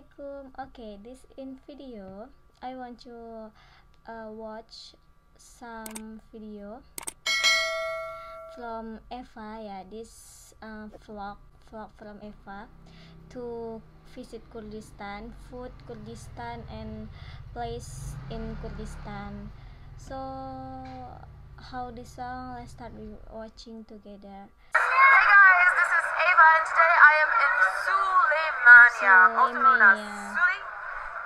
Assalamualaikum. Okay, this in video I want to watch some video from Eva, yeah, this vlog from Eva to visit Kurdistan, food Kurdistan and place in Kurdistan. So how this song, let's start with watching together. Hey guys, this is Ava and today I am in Suleymania, also known as Suli.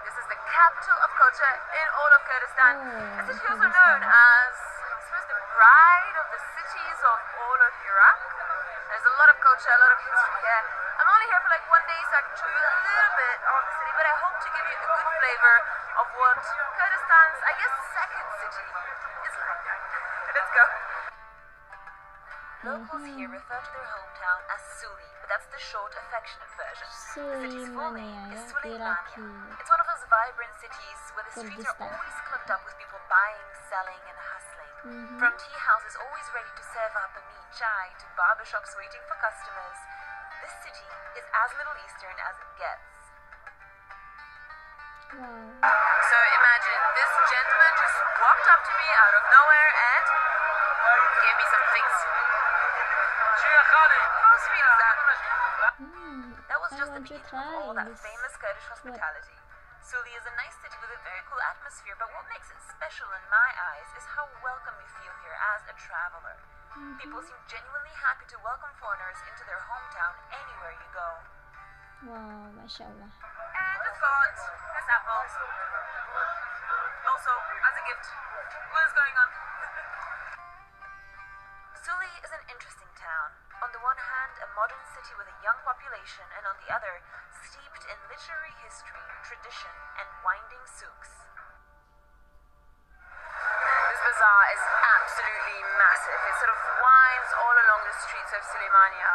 This is the capital of culture in all of Kurdistan. It's actually also known as, I suppose, the bride of the cities of all of Iraq. There's a lot of culture, a lot of history here. I'm only here for like one day, so I can show you a little bit of the city, but I hope to give you a good flavor of what Kurdistan's, I guess, second city is like. Let's go. Locals here refer to their hometown as Suli, but that's the short, affectionate version. The city's full name is Suleymania. It's one of those vibrant cities where the streets are always clogged up with people buying, selling, and hustling. From tea houses always ready to serve up a mean chai to barbershops waiting for customers, this city is as Middle Eastern as it gets. So imagine, this gentleman just walked up to me out of nowhere and gave me some things. How sweet is that? That was just the beginning of all that famous Kurdish hospitality. Suli is a nice city with a very cool atmosphere, but what makes it special in my eyes is how welcome you feel here as a traveler. People seem genuinely happy to welcome foreigners into their hometown anywhere you go. Wow, mashallah. And just got this apple. Also, as a gift. What is going on? Suli is an interesting town. On the one hand, a modern city with a young population, and on the other, steeped in literary history, tradition, and winding souks. This bazaar is absolutely massive. It sort of winds all along the streets of Suleymania,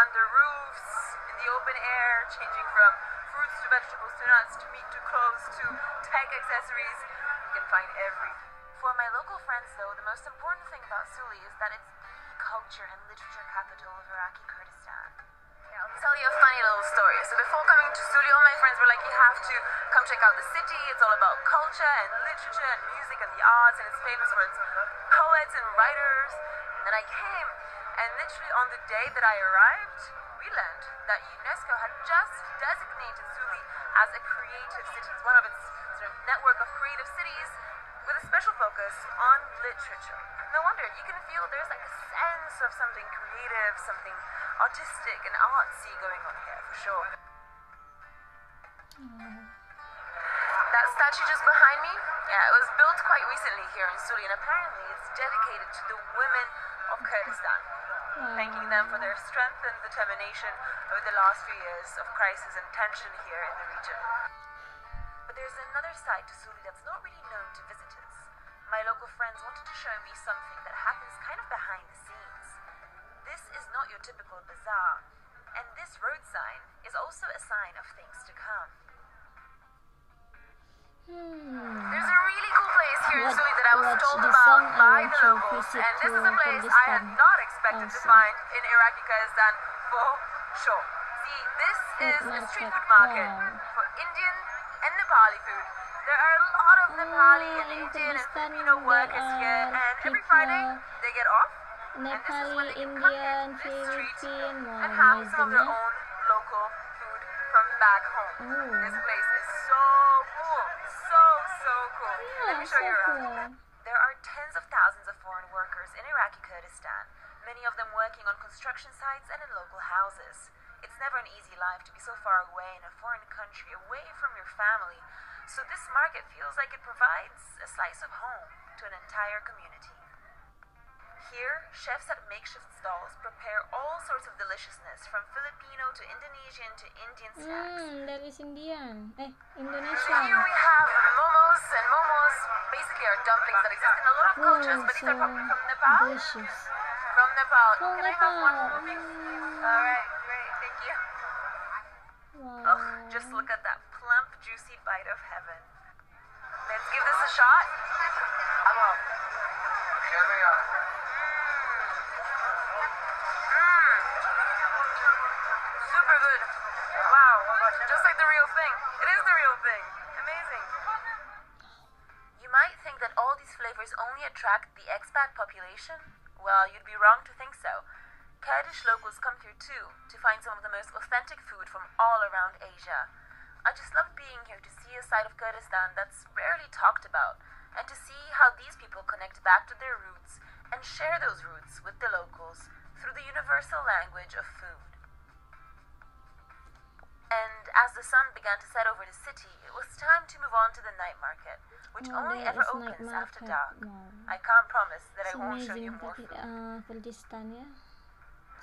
under roofs, in the open air, changing from fruits to vegetables to nuts to meat to clothes to tech accessories. You can find everything. For my local friends, though, the most important thing about Suli is that it's the culture and literature capital of Iraqi Kurdistan. Yeah, I'll tell you a funny little story. So before coming to Suli, all my friends were like, you have to come check out the city. It's all about culture and literature and music and the arts, and it's famous for its poets and writers. And then I came, and literally on the day that I arrived, we learned that UNESCO had just designated Suli as a creative city. It's one of its sort of network of creative cities with a special focus on literature. No wonder, you can feel there's like a sense of something creative, something artistic and artsy going on here, for sure. That statue just behind me, yeah, it was built quite recently here in Suli, and apparently it's dedicated to the women of Kurdistan, thanking them for their strength and determination over the last few years of crisis and tension here in the region. But there's another side to Suli that's not really known to visitors. My local friends wanted to show me something that happens kind of behind the scenes. This is not your typical bazaar, and this road sign is also a sign of things to come. There's a really cool place here in Suli that I was told about by the locals, and this is a place I had not expected to find in Iraqi Kurdistan for sure. See, this is a street food market for Indian and Nepali food. There are a lot of Nepali and Indian and Filipino workers here, and every Friday they get off. Nepali, Indian, Philippine, and have some of their own local food from back home. This place is so cool. So cool. Let me show you around. There are tens of thousands of foreign workers in Iraqi Kurdistan, many of them working on construction sites and in local houses. It's never an easy life to be so far away in a foreign country, away from your family. So this market feels like it provides a slice of home to an entire community. Here, chefs at makeshift stalls prepare all sorts of deliciousness, from Filipino to Indonesian to Indian snacks. That is Indian. So Indonesian. here we have momos, and momos basically are dumplings that exist in a lot of cultures, but these are probably from Nepal. Delicious. From Nepal. From Can I have one Nepal. more, please? Alright, great, thank you. Wow. Oh, just look at that plump, juicy bite of heaven. Let's give this a shot. Super good. Wow, just like the real thing. It is the real thing. Amazing. You might think that all these flavors only attract the expat population. Well, you'd be wrong to think so. Kurdish locals come here too to find some of the most authentic food from all around Asia. I just love being here to see a side of Kurdistan that's rarely talked about, and to see how these people connect back to their roots and share those roots with the locals through the universal language of food. And as the sun began to set over the city, it was time to move on to the night market, which only there ever is night opens after market. dark. Wow. I can't promise that It's I won't show you amazing more tapi food. Kurdistan ya.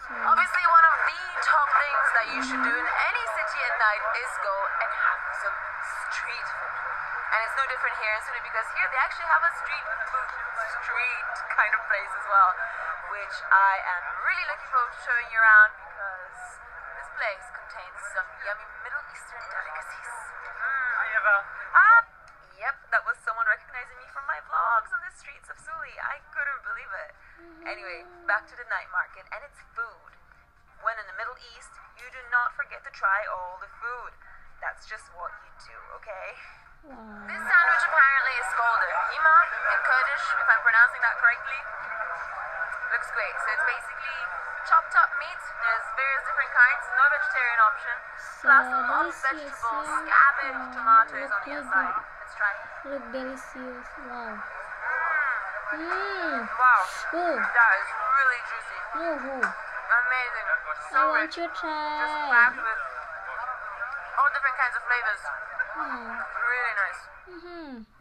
So, Obviously, one of the top things that you should do in any city at night is go and have some street food. And it's no different here in Sydney, because here they actually have a street kind of place as well, which I am really looking forward to showing you around, because this place contains some yummy Middle Eastern delicacies. Yep, that was someone recognizing me from my vlogs on the streets of Suli. I couldn't believe it. Anyway, back to the night market and its food. When in the Middle East, you do not forget to try all the food. That's just what you do, okay? wow. This sandwich apparently is called a hima in Kurdish, if I'm pronouncing that correctly. Looks great. So it's basically chopped up meat. There's various different kinds, no vegetarian option. So Plus a lot of delicious, vegetables, yeah. cabbage, tomatoes Look on the good. inside. Let's try. Look delicious. Wow. Wow, Oh, that is really juicy. oh. Amazing. So I want rich. to Just try. packed with all different kinds of flavors. Wow. Really nice.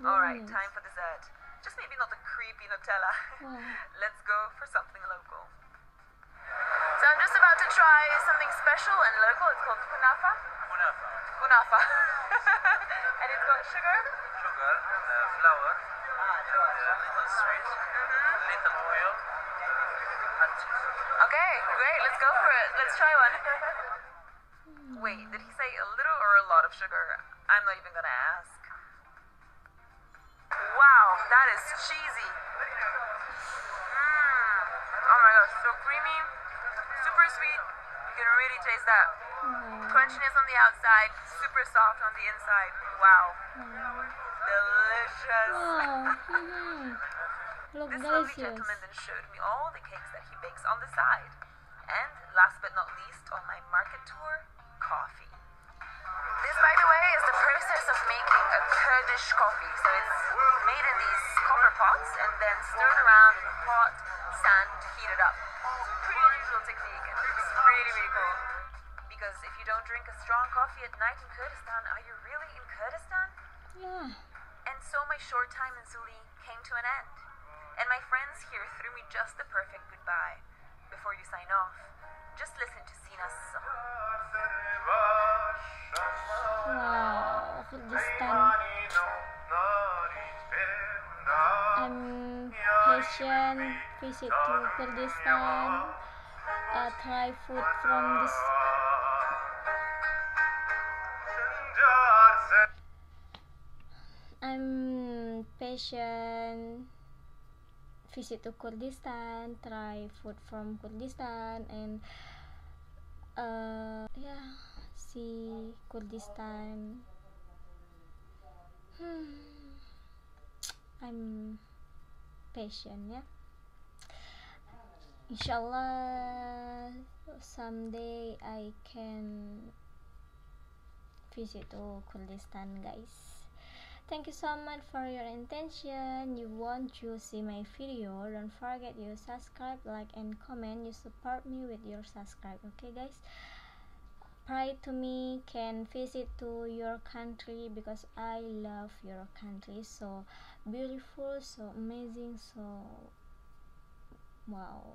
Alright, Nice. time for dessert. Just maybe not the creepy Nutella. Wow. Let's go for something local. So I'm just about to try something special and local. It's called kunafa. Kunafa. And it's got sugar. Sugar, flour, little sweet, little oil, and cheese. Okay, great. Let's go for it. Let's try one. Wait, did he say a little or a lot of sugar? I'm not even gonna ask. Wow, that is cheesy. Oh my gosh, so creamy, super sweet. You can really taste that. Crunchiness on the outside, super soft on the inside. Wow. Delicious. Wow. Look This lovely delicious. gentleman then showed me all the cakes that he bakes on the side. And last but not least, on my market tour, coffee. This, by the way, is the process of making a Kurdish coffee. So it's made in these copper pots and then stirred around in hot sand to heat it up. It's a pretty unusual technique, and it's really, really cool. Because if you don't drink a strong coffee at night in Kurdistan, are you really in Kurdistan? Yeah. And so my short time in Suli came to an end. And my friends here threw me just the perfect goodbye. Before you sign off, just listen to Sina's song. Wow. Kurdistan. I'm patient. Visit to Kurdistan. Try food from this. I'm patient. Visit to Kurdistan. Try food from Kurdistan and yeah, see Kurdistan. I'm patient, yeah. Inshallah, someday I can visit to Kurdistan, guys. Thank you so much for your attention. You want to see my video, don't forget you subscribe, like and comment. You support me with your subscribe, okay guys? Pray to me can visit to your country, because I love your country. So beautiful, so amazing, so wow.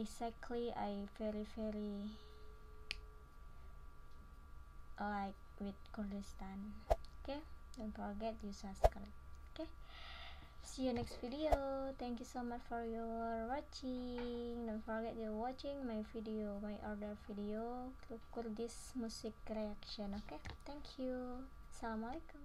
Exactly, I very like with Kurdistan. Okay, don't forget you subscribe. Okay, see you next video. Thank you so much for your watching. Don't forget you're watching my video, my other video, Kurdish music reaction. Okay, thank you. Assalamualaikum.